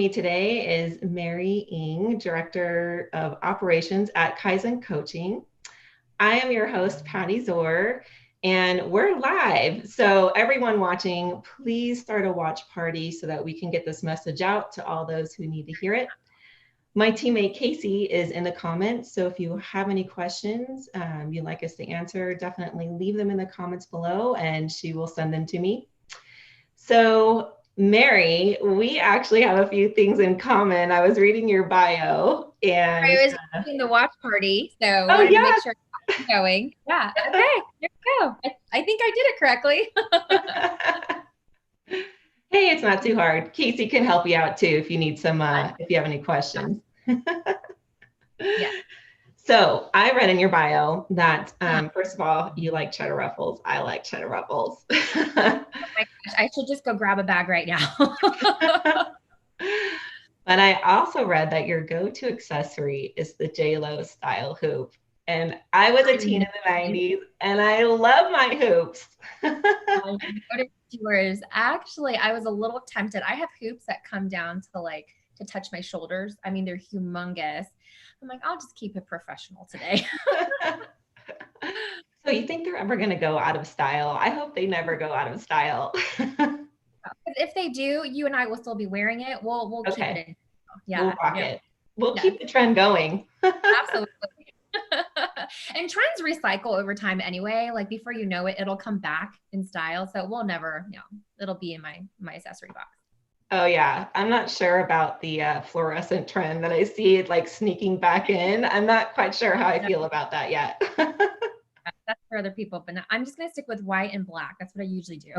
me today is Mary Engh, Director of Operations at Kaizen Coaching. I am your host, Patty Zor, and we're live. So everyone watching, please start a watch party so that we can get this message out to all those who need to hear it. My teammate Casey is in the comments, so if you have any questions you'd like us to answer, definitely leave them in the comments below and she will send them to me. So Mary, we actually have a few things in common. I was reading your bio and I was in the watch party, so oh wanted to yeah. make sure it's going. Yeah. Okay. There we go. I think I did it correctly. Hey, it's not too hard. Casey can help you out too if you need some if you have any questions. Yeah. So I read in your bio that first of all, you like cheddar ruffles. I like cheddar ruffles. Oh my gosh, I should just go grab a bag right now. But I also read that your go-to accessory is the J-Lo style hoop. And I was a teen in the 90s and I love my hoops. Yours. Actually, I was a little tempted. I have hoops that come down to touch my shoulders. I mean, they're humongous. I'm like, I'll just keep it professional today. So you think they're ever going to go out of style? I hope they never go out of style. If they do, you and I will still be wearing it. We'll keep it in. Yeah. We'll rock Yeah. it. We'll keep the trend going. Absolutely. And trends recycle over time anyway. Like before you know it, it'll come back in style. So we'll never, it'll be in my accessory box. Oh yeah, I'm not sure about the fluorescent trend that I see it like sneaking back in. I'm not quite sure how I feel about that yet. That's for other people, but I'm just going to stick with white and black. That's what I usually do.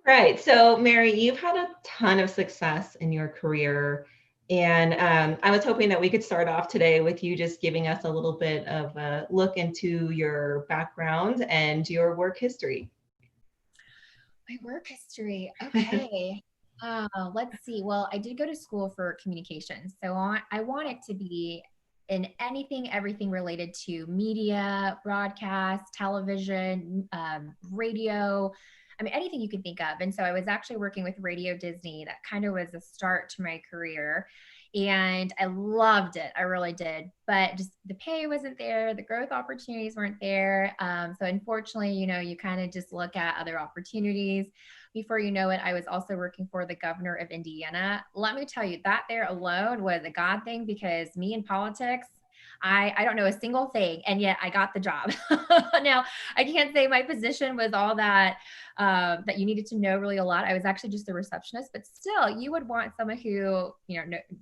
Right. So Mary, you've had a ton of success in your career. And I was hoping that we could start off today with you just giving us a little bit of a look into your background and your work history. My work history. Okay. Let's see. Well, I did go to school for communications. So I wanted to be in anything, everything related to media, broadcast, television, radio. I mean, anything you could think of. And so I was actually working with Radio Disney. That kind of was a start to my career. And I loved it. I really did. But just the pay wasn't there. The growth opportunities weren't there. So unfortunately, you kind of just look at other opportunities. Before you know it, I was also working for the governor of Indiana. Let me tell you, that there alone was a God thing because me in politics, I don't know a single thing, and yet I got the job. Now, I can't say my position was all that that you needed to know really a lot. I was actually just a receptionist, but still, you would want someone who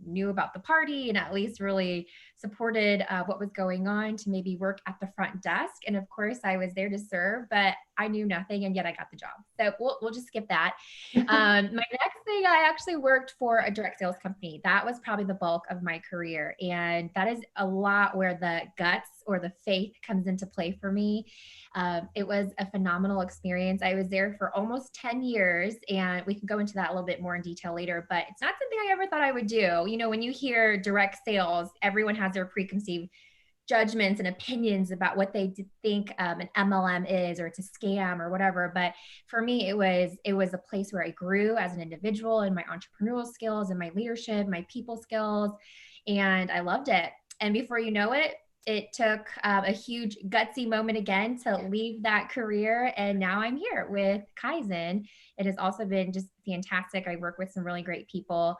knew about the party and at least really supported what was going on to maybe work at the front desk. And of course, I was there to serve, but I knew nothing, and yet I got the job. So we'll just skip that. My next thing, I actually worked for a direct sales company. That was probably the bulk of my career, and that is a lot where the guts or the faith comes into play for me. It was a phenomenal experience. I was there for almost 10 years, and we can go into that a little bit more in detail later, but it's not something I ever thought I would do. When you hear direct sales, everyone has their preconceived judgments and opinions about what they think an MLM is, or it's a scam or whatever. But for me, it was a place where I grew as an individual in my entrepreneurial skills and my leadership, my people skills, and I loved it. And before you know it, it took a huge gutsy moment again to leave that career. And now I'm here with Kaizen. It has also been just fantastic. I work with some really great people.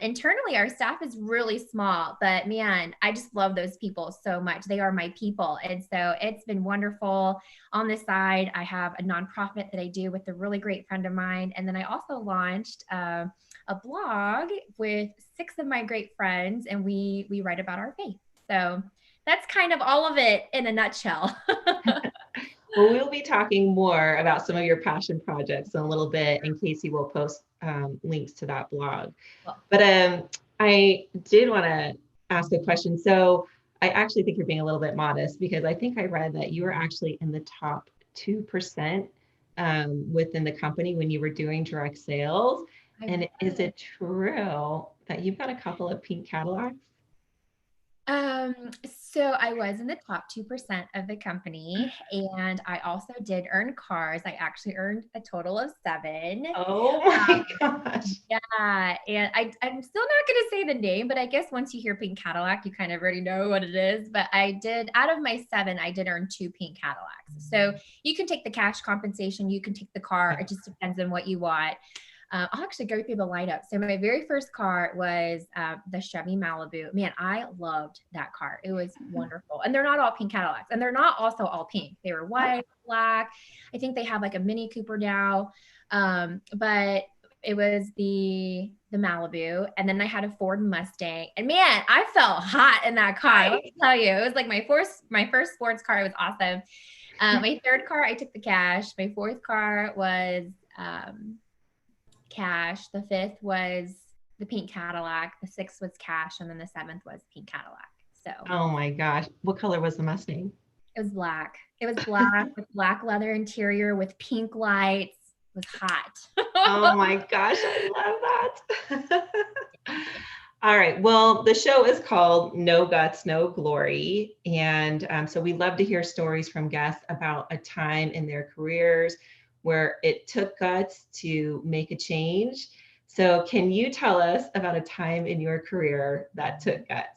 Internally, our staff is really small, but man, I just love those people so much. They are my people. And so it's been wonderful. On the side, I have a nonprofit that I do with a really great friend of mine. And then I also launched a blog with 6 of my great friends, and we write about our faith. So that's kind of all of it in a nutshell. Well, we'll be talking more about some of your passion projects in a little bit, and Casey will post links to that blog. But I did want to ask a question. So I actually think you're being a little bit modest because I think I read that you were actually in the top 2% within the company when you were doing direct sales. And is it true that you've got a couple of pink Cadillacs? So I was in the top 2% of the company, and I also did earn cars. I actually earned a total of 7. Oh my gosh. Yeah, and I'm still not going to say the name, but I guess once you hear pink Cadillac, you kind of already know what it is. But I did, out of my 7, I did earn 2 pink Cadillacs. So you can take the cash compensation, you can take the car. It just depends on what you want. I'll actually go through the lineup. So my very first car was the Chevy Malibu. Man, I loved that car. It was wonderful. And they're not all pink Cadillacs, and they're not also all pink. They were white, black. I think they have like a Mini Cooper now, but it was the Malibu, and then I had a Ford Mustang. And man, I felt hot in that car. Let me tell you, it was like my first sports car. It was awesome. My third car, I took the cash. My fourth car was cash. The fifth was the pink Cadillac. The sixth was cash, and then the seventh was pink Cadillac. So Oh my gosh. What color was the Mustang? it was black. It was black with black leather interior with pink lights. It was Oh hot. my gosh, I love that. All right. Well, the show is called No Guts, No Glory. And so we love to hear stories from guests about a time in their careers where it took guts to make a change. So, can you tell us about a time in your career that took guts?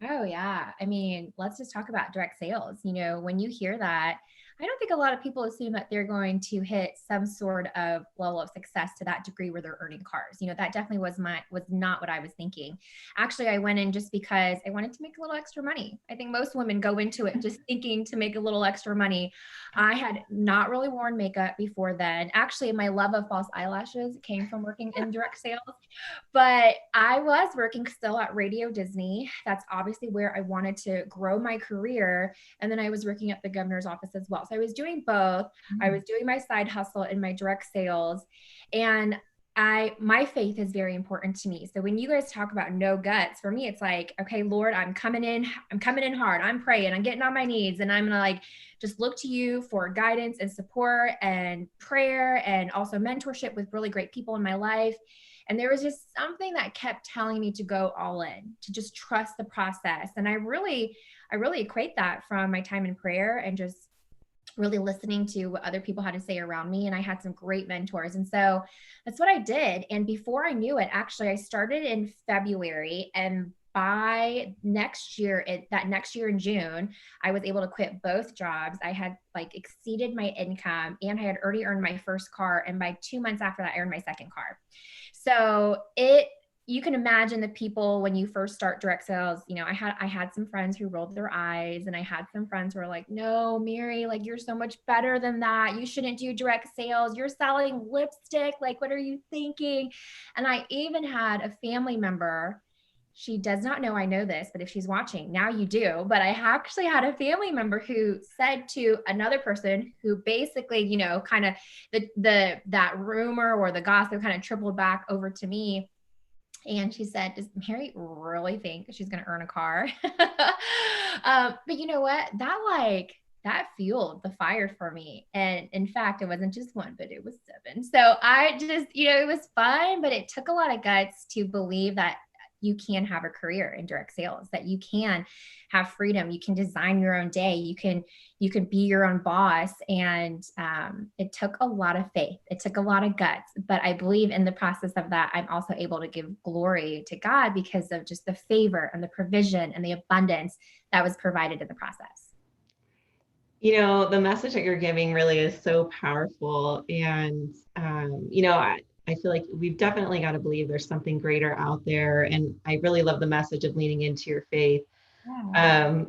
Oh, yeah. I mean, let's just talk about direct sales. When you hear that, I don't think a lot of people assume that they're going to hit some sort of level of success to that degree where they're earning cars. That definitely was not what I was thinking. Actually, I went in just because I wanted to make a little extra money. I think most women go into it just thinking to make a little extra money. I had not really worn makeup before then. Actually, my love of false eyelashes came from working in direct sales. But I was working still at Radio Disney. That's obviously where I wanted to grow my career. And then I was working at the governor's office as well. So I was doing both. I was doing my side hustle in my direct sales. And my faith is very important to me. So when you guys talk about no guts, for me, it's like, okay, Lord, I'm coming in hard. I'm praying, I'm getting on my knees, and I'm gonna like just look to you for guidance and support and prayer and also mentorship with really great people in my life. And there was just something that kept telling me to go all in, to just trust the process. And I really equate that from my time in prayer and just really listening to what other people had to say around me. And I had some great mentors. And so that's what I did. And before I knew it, actually, I started in February, and by that next year in June, I was able to quit both jobs. I had like exceeded my income, and I had already earned my first car. And by 2 months after that, I earned my second car. So you can imagine the people when you first start direct sales. I had some friends who rolled their eyes, and I had some friends who were like, no, Mary, like you're so much better than that. You shouldn't do direct sales. You're selling lipstick. Like, what are you thinking? And I even had a family member. She does not know I know this, but if she's watching, now you do. But I actually had a family member who said to another person who basically, kind of that rumor or the gossip kind of tripled back over to me. And she said, does Mary really think she's going to earn a car? But you know what? That fueled the fire for me. And in fact, it wasn't just one, but it was 7. So I just, it was fun, but it took a lot of guts to believe that you can have a career in direct sales, that you can have freedom. You can design your own day. You can be your own boss. And it took a lot of faith. It took a lot of guts. But I believe in the process of that, I'm also able to give glory to God because of just the favor and the provision and the abundance that was provided in the process. The message that you're giving really is so powerful. And, I feel like we've definitely got to believe there's something greater out there. And I really love the message of leaning into your faith. Yeah. Um,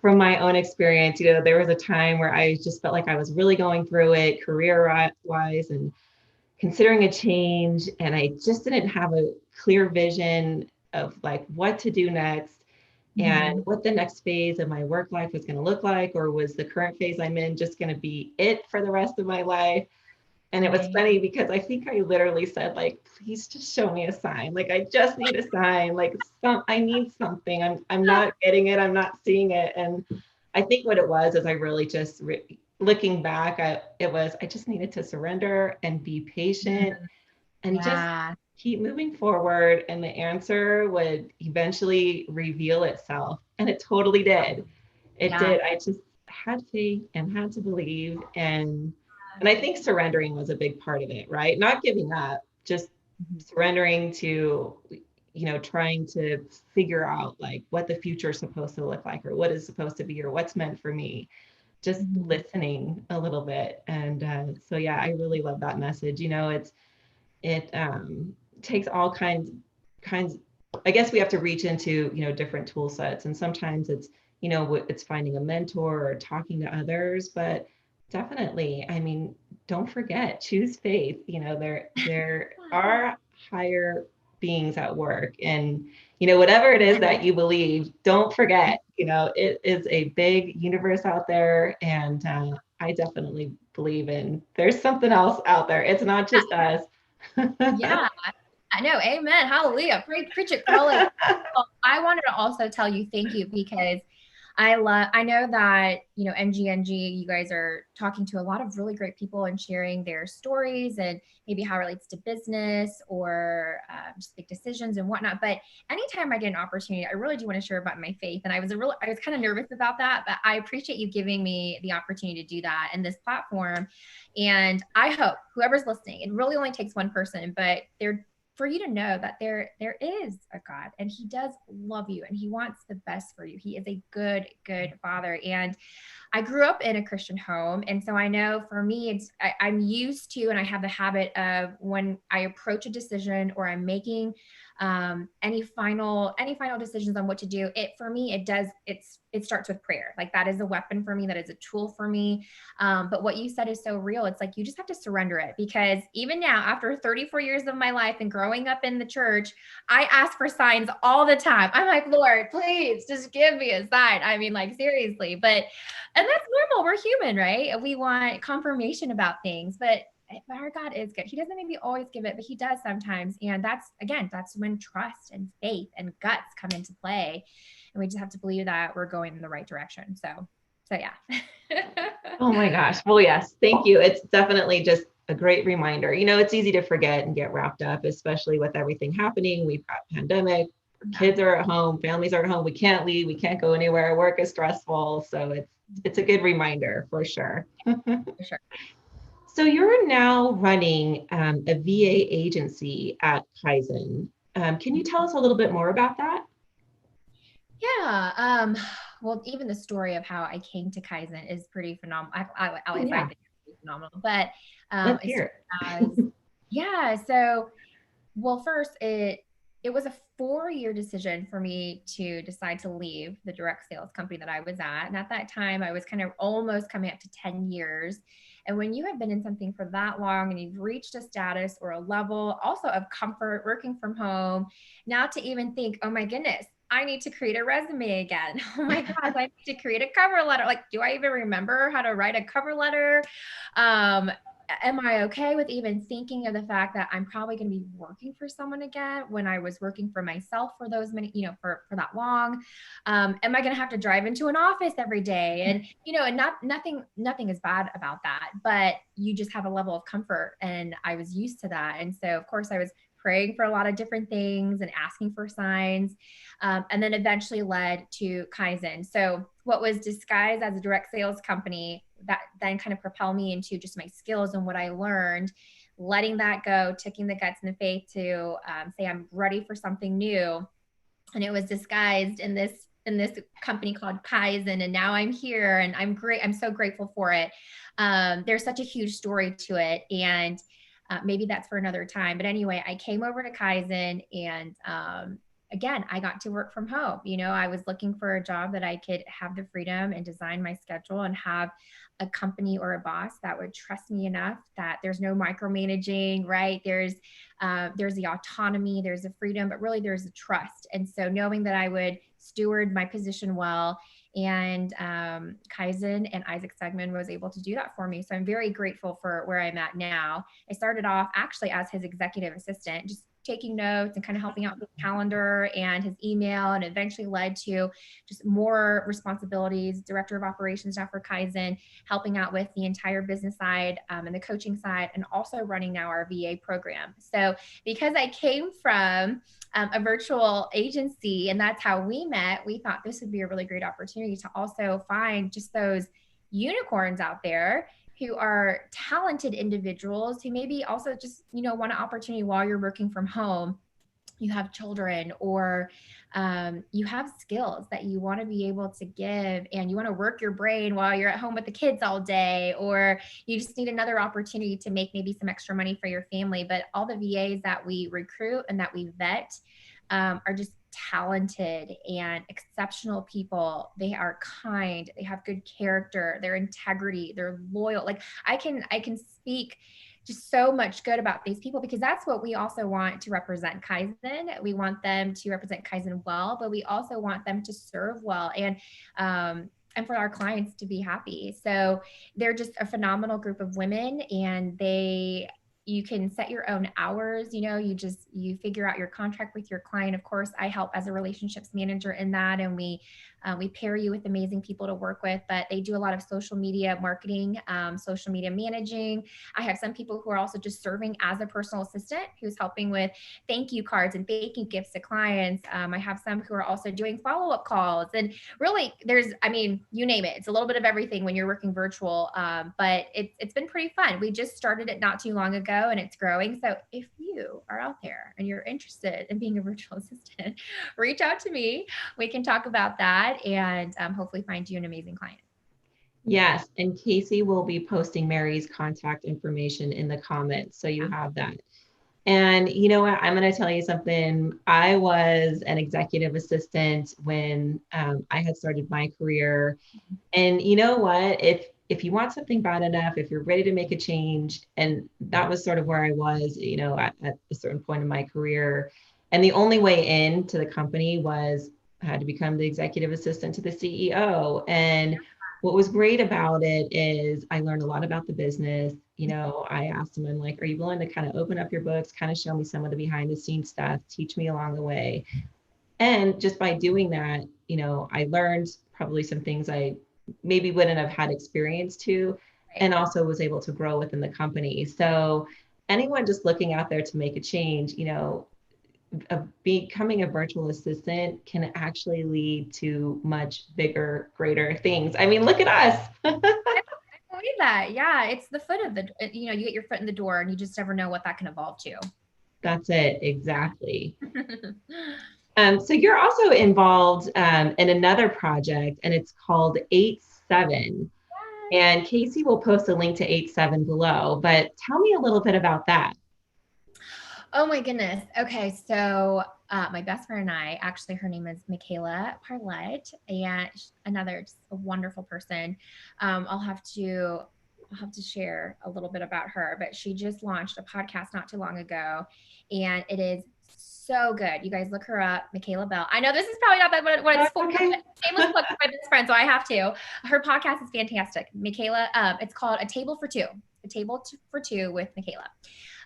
from my own experience, there was a time where I just felt like I was really going through it career wise and considering a change. And I just didn't have a clear vision of like what to do next and Mhm. what the next phase of my work life was going to look like, or was the current phase I'm in just going to be it for the rest of my life? And it was Right. funny because I think I literally said, like, please just show me a sign. Like, I just need a sign. Like, I need something. I'm not getting it. I'm not seeing it. And I think what it was is I really just looking back, I just needed to surrender and be patient and just Yeah. keep moving forward and the answer would eventually reveal itself. And it totally did. It Yeah. did. I just had faith and had to believe. And I think surrendering was a big part of it, right? Not giving up, just Mhm. surrendering to, trying to figure out like what the future is supposed to look like or what is supposed to be or what's meant for me. Just Mhm. listening a little bit. And so yeah, I really love that message. It takes all kinds. I guess we have to reach into different tool sets, and sometimes it's finding a mentor or talking to others, but definitely, I mean, don't forget, choose faith. There are higher beings at work, and whatever it is that you believe, don't forget, it is a big universe out there, and I definitely believe in there's something else out there. It's not just us. Yeah, I know. Amen. Hallelujah. Preach it, girl. And I wanted to also tell you thank you because I know that, MGNG, you guys are talking to a lot of really great people and sharing their stories and maybe how it relates to business or just big decisions and whatnot. But anytime I get an opportunity, I really do want to share about my faith. And I was kind of nervous about that, but I appreciate you giving me the opportunity to do that in this platform. And I hope whoever's listening, it really only takes one person, but for you to know that there is a God and he does love you and he wants the best for you. He is a good father. And I grew up in a Christian home. And so I know for me, I'm used to, and I have the habit of when I approach a decision or I'm making any final decisions on what to do, for me, it starts with prayer. Like that is a weapon for me. That is a tool for me. But what you said is so real. It's like, you just have to surrender it, because even now, after 34 years of my life and growing up in the church, I ask for signs all the time. I'm like, Lord, please just give me a sign. I mean, like seriously, and that's normal. We're human, right? We want confirmation about things, but our God is good. He doesn't maybe always give it, but he does sometimes. And that's when trust and faith and guts come into play. And we just have to believe that we're going in the right direction. So yeah. Oh my gosh. Well, yes, thank you. It's definitely just a great reminder. It's easy to forget and get wrapped up, especially with everything happening. We've got pandemic, Yeah, kids are at home, families are at home. We can't leave, we can't go anywhere. Work is stressful. So it's a good reminder for sure. for sure. So you're now running a VA agency at Kaizen. Can you tell us a little bit more about that? Yeah. Well, even the story of how I came to Kaizen is pretty phenomenal. At Oh least I yeah, think it's pretty phenomenal. But let's it hear started as, yeah. So, well, first it was a 4-year decision for me to decide to leave the direct sales company that I was at. And at that time, I was kind of almost coming up to 10 years. And when you have been in something for that long and you've reached a status or a level also of comfort working from home, now to even think, oh my goodness, I need to create a resume again. Oh my gosh, I need to create a cover letter. Like, do I even remember how to write a cover letter? Um, am I okay with even thinking of the fact that I'm probably going to be working for someone again when I was working for myself for those many, for that long? Am I going to have to drive into an office every day? And, and nothing is bad about that, but you just have a level of comfort. And I was used to that. And so, of course, I was praying for a lot of different things and asking for signs, and then eventually led to Kaizen. So what was disguised as a direct sales company that then kind of propelled me into just my skills and what I learned, letting that go, taking the guts and the faith to say I'm ready for something new. And it was disguised in this company called Kaizen, and now I'm here, and I'm great. I'm so grateful for it. There's such a huge story to it, and maybe that's for another time. But anyway, I came over to Kaizen, and again, I got to work from home. I was looking for a job that I could have the freedom and design my schedule and have a company or a boss that would trust me enough that there's no micromanaging, right? There's the autonomy, there's the freedom, but really there's the trust. And so knowing that I would steward my position well, and Kaizen and Isaac Segman was able to do that for me. So I'm very grateful for where I'm at now. I started off actually as his executive assistant, just taking notes and kind of helping out with his calendar and his email, and eventually led to just more responsibilities, director of operations now for Kaizen, helping out with the entire business side and the coaching side, and also running now our VA program. So because I came from a virtual agency and that's how we met, we thought this would be a really great opportunity to also find just those unicorns out there who are talented individuals who maybe also just, want an opportunity while you're working from home. You have children, or you have skills that you want to be able to give, and you want to work your brain while you're at home with the kids all day, or you just need another opportunity to make maybe some extra money for your family. But all the VAs that we recruit and that we vet are just talented and exceptional people. They are kind, they have good character, their integrity, they're loyal. Like I can speak just so much good about these people, because that's what we also want to represent Kaizen. We want them to represent Kaizen well, but we also want them to serve well, and for our clients to be happy. So they're just a phenomenal group of women, and you can set your own hours. You figure out your contract with your client. Of course, I help as a relationships manager in that, and we pair you with amazing people to work with. But they do a lot of social media marketing, social media managing. I have some people who are also just serving as a personal assistant, who's helping with thank you cards and thank you gifts to clients. I have some who are also doing follow-up calls, and really, you name it. It's a little bit of everything when you're working virtual, but it's been pretty fun. We just started it not too long ago, and it's growing. So if you are out there and you're interested in being a virtual assistant, reach out to me. We can talk about that, and hopefully find you an amazing client. Yes, and Casey will be posting Mary's contact information in the comments, so you have that. And you know what? I'm going to tell you something. I was an executive assistant when I had started my career. And you know what? If you want something bad enough, if you're ready to make a change, and that was sort of where I was, at a certain point in my career. And the only way into the company was I had to become the executive assistant to the CEO. And what was great about it is I learned a lot about the business. I asked him, I'm like, are you willing to kind of open up your books, kind of show me some of the behind the scenes stuff, teach me along the way? And just by doing that, I learned probably some things I maybe wouldn't have had experience to, and also was able to grow within the company. So anyone just looking out there to make a change, becoming a virtual assistant can actually lead to much bigger, greater things. I mean, look at us. I believe that. Yeah, it's the foot of you get your foot in the door, and you just never know what that can evolve to. That's it, exactly. So you're also involved in another project, and it's called 8-7. And Casey will post a link to 8-7 below, but tell me a little bit about that. Oh my goodness. Okay. So my best friend and I, actually, her name is Michaela Parlett, and another just a wonderful person. I'll have to share a little bit about her, but she just launched a podcast not too long ago, and it is so good. You guys look her up, Michaela Bell. I know this is probably not what it's for. Okay. Shameless plug for my best friend, so I have to. Her podcast is fantastic. Michaela, it's called A Table for Two. A Table for Two with Michaela.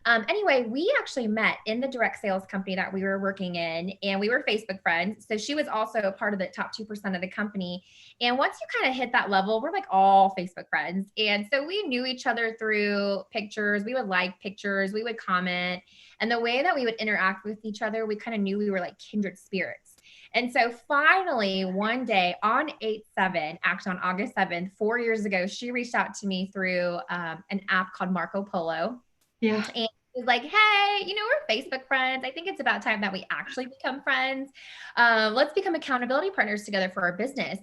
Anyway, we actually met in the direct sales company that we were working in, and we were Facebook friends. So she was also a part of the top 2% of the company. And once you kind of hit that level, we're like all Facebook friends. And so we knew each other through pictures. We would like pictures, we would comment. And the way that we would interact with each other, we kind of knew we were like kindred spirits. And so finally, one day on 8-7, actually on August 7th, 4 years ago, she reached out to me through an app called Marco Polo. Yeah. And was like, hey, we're Facebook friends. I think it's about time that we actually become friends. Let's become accountability partners together for our business.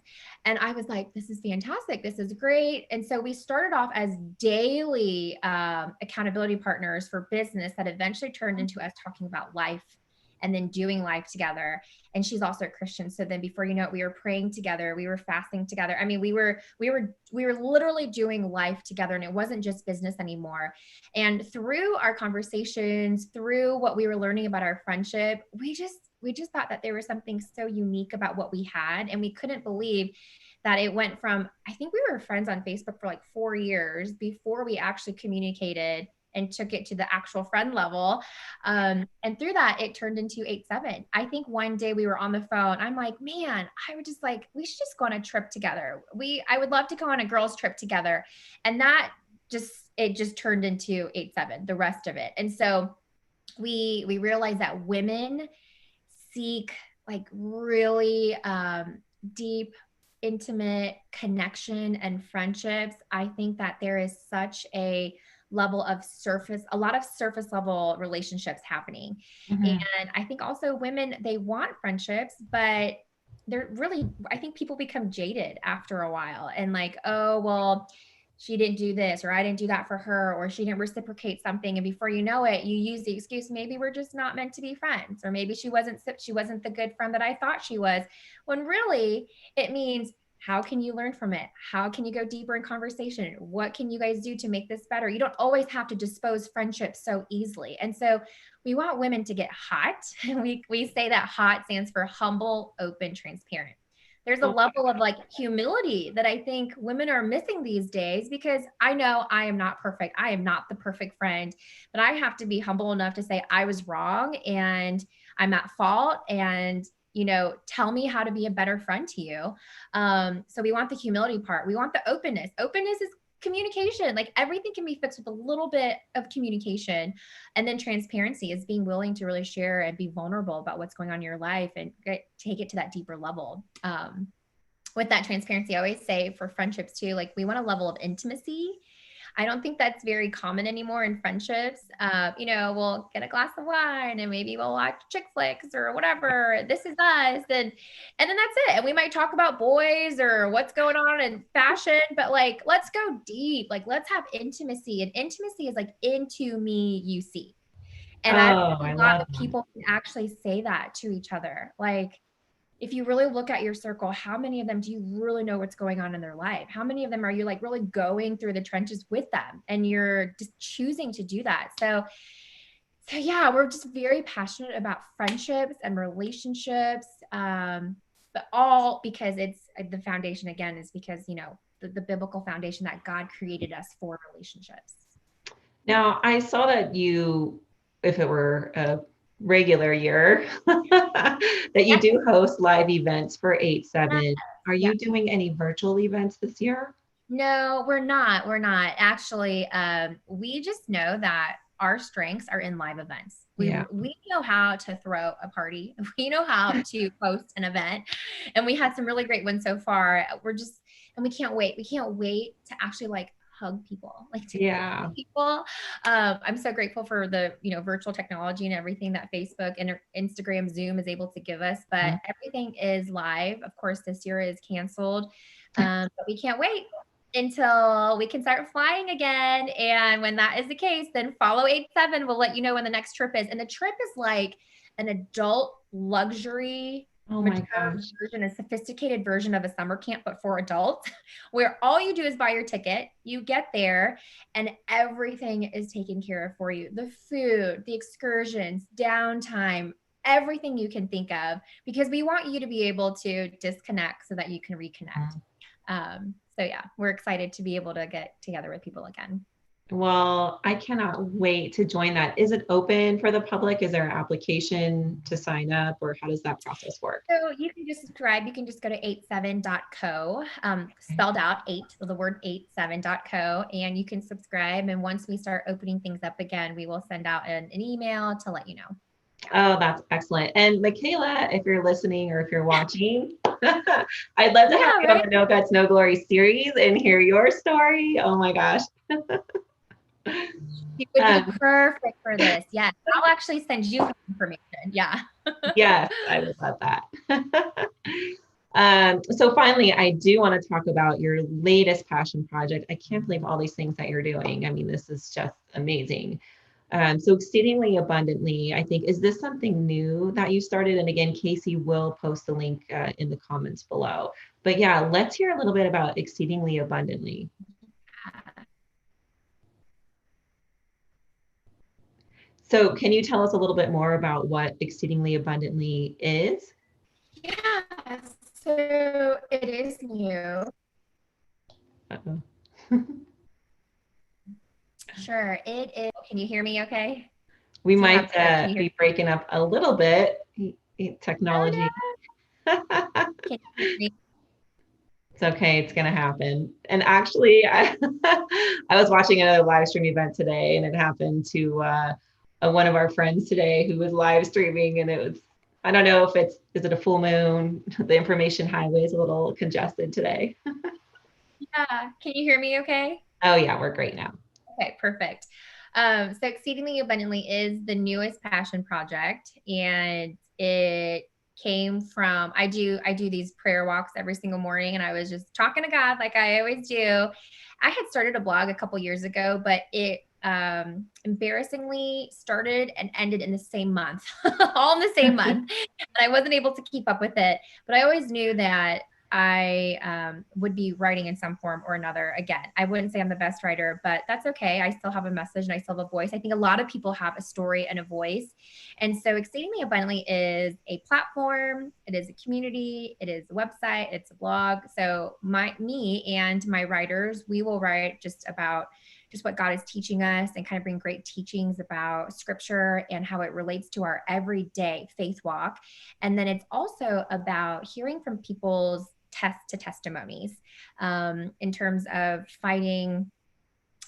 And I was like, this is fantastic. This is great. And so we started off as daily accountability partners for business that eventually turned into us talking about life and then doing life together. And she's also a Christian. So then before you know it, we were praying together. We were fasting together. I mean, we were literally doing life together, and it wasn't just business anymore. And through our conversations, through what we were learning about our friendship, we just thought that there was something so unique about what we had. And we couldn't believe that it went from, I think we were friends on Facebook for like 4 years before we actually communicated and took it to the actual friend level. And through that, it turned into 8-7. I think one day we were on the phone. I'm like, man, I would just like, we should just go on a trip together. I would love to go on a girls trip together. And it just turned into 8-7, the rest of it. And so we realized that women seek like really deep, intimate connection and friendships. I think that there is such a a lot of surface level relationships happening. Mhm. And I think also women, they want friendships, but I think people become jaded after a while and like, oh, well, she didn't do this, or I didn't do that for her, or she didn't reciprocate something. And before you know it, you use the excuse, maybe we're just not meant to be friends, or maybe she wasn't the good friend that I thought she was. When really it means, how can you learn from it? How can you go deeper in conversation? What can you guys do to make this better? You don't always have to dispose friendships so easily. And so we want women to get hot. We say that HOT stands for humble, open, transparent. There's a Oh, level of like humility that I think women are missing these days, because I know I am not perfect. I am not the perfect friend, but I have to be humble enough to say I was wrong and I'm at fault, and tell me how to be a better friend to you. So we want the humility part. We want the openness. Openness is communication. Like everything can be fixed with a little bit of communication. And then transparency is being willing to really share and be vulnerable about what's going on in your life and take it to that deeper level. With that transparency, I always say for friendships too, like we want a level of intimacy. I don't think that's very common anymore in friendships. We'll get a glass of wine and maybe we'll watch chick flicks or whatever. This is us. And then that's it. And we might talk about boys or what's going on in fashion, but like, let's go deep. Like, let's have intimacy. And intimacy is like into me, you see. And I don't think I a lot love of that. people can actually say that to each other. Like, if you really look at your circle, how many of them do you really know what's going on in their life? How many of them are you like really going through the trenches with them and you're just choosing to do that? So yeah, we're just very passionate about friendships and relationships. But all because it's the foundation again is because, the biblical foundation that God created us for relationships. Now, I saw that you, if it were a regular year, that you Yeah, do host live events for 8-7. Are yeah. you doing any virtual events this year? No, we're not. We're not. Actually, we just know that our strengths are in live events. Yeah. We know how to throw a party. We know how to host an event. And we had some really great ones so far. And we can't wait. We can't wait to actually like hug people, like to Yeah. people. I'm so grateful for the, virtual technology and everything that Facebook and Instagram, Zoom is able to give us, but everything is live. Of course, this year is canceled. But we can't wait until we can start flying again. And when that is the case, then follow 8-7. We'll let you know when the next trip is. And the trip is like an adult luxury, Oh my mature gosh. version, a sophisticated version of a summer camp, but for adults, where all you do is buy your ticket, you get there, and everything is taken care of for you. The food, the excursions, downtime, everything you can think of, because we want you to be able to disconnect so that you can reconnect. So yeah, we're excited to be able to get together with people again. Well, I cannot wait to join that. Is it open for the public? Is there an application to sign up, or how does that process work? So you can just subscribe. You can just go to 87.co, spelled out the word 87.co, and you can subscribe. And once we start opening things up again, we will send out an email to let you know. Oh, that's excellent. And Michaela, if you're listening or if you're watching, I'd love to have Yeah, you on right. the No Guts, No Glory series and hear your story. Oh my gosh. You would be Um, perfect for this. Yes, I'll actually send you information. Yeah. yes, I would love that. So finally, I do want to talk about your latest passion project. I can't believe all these things that you're doing. I mean, this is just amazing. So exceedingly abundantly, I think, is this something new that you started? And again, Casey will post the link in the comments below. But yeah, let's hear a little bit about exceedingly abundantly. So can you tell us a little bit more about what exceedingly abundantly is? Yeah. So it is new. Uh-oh. Sure. It is. Can you hear me okay? We Do you have, might or can you hear? be breaking up a little bit. Oh Technology. no. Can you hear me? It's okay. It's going to happen. And actually, I was watching a live stream event today, and it happened to one of our friends today who was live streaming, and it was, I don't know if is it a full moon? The information highway is a little congested today. Yeah. Can you hear me okay? Oh yeah, we're great now. Okay, perfect. So Exceedingly Abundantly is the newest passion project, and it came from I do these prayer walks every single morning, and I was just talking to God like I always do. I had started a blog a couple years ago, but it embarrassingly started and ended in the same month, all in the same month. And I wasn't able to keep up with it, but I always knew that I would be writing in some form or another. Again, I wouldn't say I'm the best writer, but that's okay. I still have a message and I still have a voice. I think a lot of people have a story and a voice. And so Exceedingly Abundantly is a platform, it is a community, it is a website, it's a blog. So me and my writers, we will write just what God is teaching us and kind of bring great teachings about scripture and how it relates to our everyday faith walk. And then it's also about hearing from people's testimonies in terms of fighting,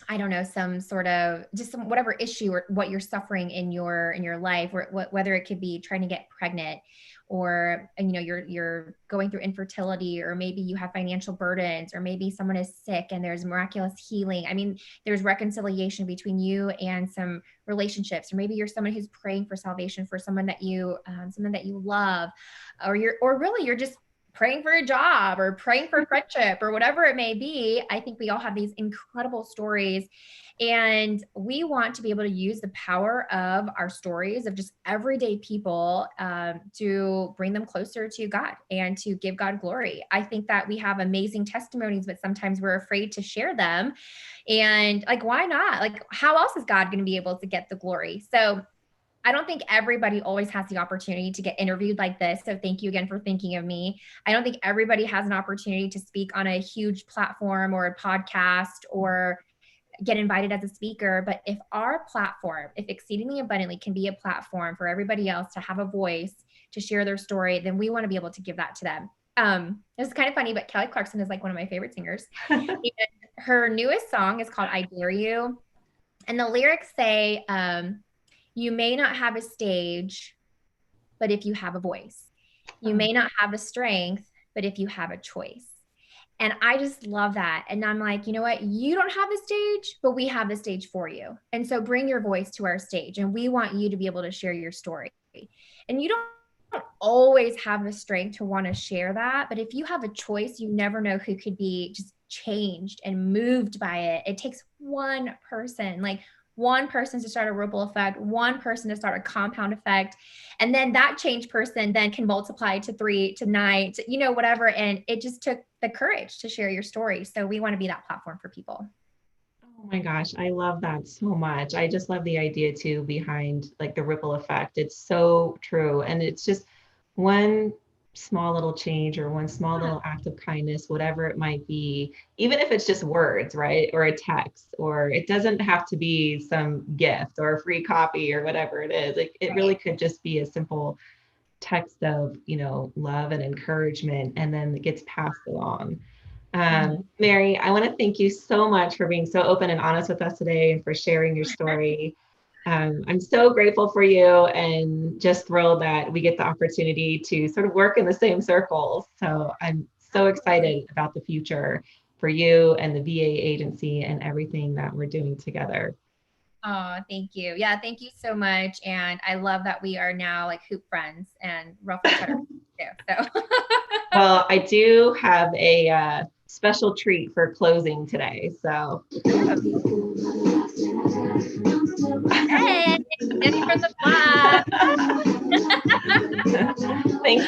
I don't know, some sort of just some whatever issue or what you're suffering in your life, or whether it could be trying to get pregnant, or you're going through infertility, or maybe you have financial burdens, or maybe someone is sick and there's miraculous healing. I mean, there's reconciliation between you and some relationships, or maybe you're someone who's praying for salvation for someone that you love, or really you're just praying for a job or praying for friendship or whatever it may be. I think we all have these incredible stories, and we want to be able to use the power of our stories of just everyday people to bring them closer to God and to give God glory. I think that we have amazing testimonies, but sometimes we're afraid to share them. And like, why not? Like, how else is God going to be able to get the glory? So I don't think everybody always has the opportunity to get interviewed like this. So thank you again for thinking of me. I don't think everybody has an opportunity to speak on a huge platform or a podcast or get invited as a speaker. But if our platform, if Exceedingly Abundantly can be a platform for everybody else to have a voice, to share their story, then we want to be able to give that to them. It's kind of funny, but Kelly Clarkson is like one of my favorite singers. And her newest song is called I Dare You. And the lyrics say, you may not have a stage, but if you have a voice. You may not have the strength, but if you have a choice. And I just love that. And I'm like, you know what? You don't have the stage, but we have the stage for you. And so bring your voice to our stage. And we want you to be able to share your story. And you don't always have the strength to want to share that. But if you have a choice, you never know who could be just changed and moved by it. It takes one person, like one person to start a ripple effect, one person to start a compound effect. And then that change person then can multiply to 3, to 9, to, whatever. And it just took the courage to share your story. So we want to be that platform for people. Oh my gosh, I love that so much. I just love the idea too behind like the ripple effect. It's so true. And it's just one small little change or one small little act of kindness, whatever it might be, even if it's just words, right? Or a text, or it doesn't have to be some gift or a free copy or whatever it is. It really could just be a simple text of, love and encouragement, and then it gets passed along. Mary, I want to thank you so much for being so open and honest with us today and for sharing your story. I'm so grateful for you and just thrilled that we get the opportunity to sort of work in the same circles. So I'm so excited about the future for you and the VA agency and everything that we're doing together. Oh, thank you. Yeah, thank you so much. And I love that we are now like hoop friends and ruffle cutter too. So Well, I do have a special treat for closing today. So hey, Danny from the block. thanks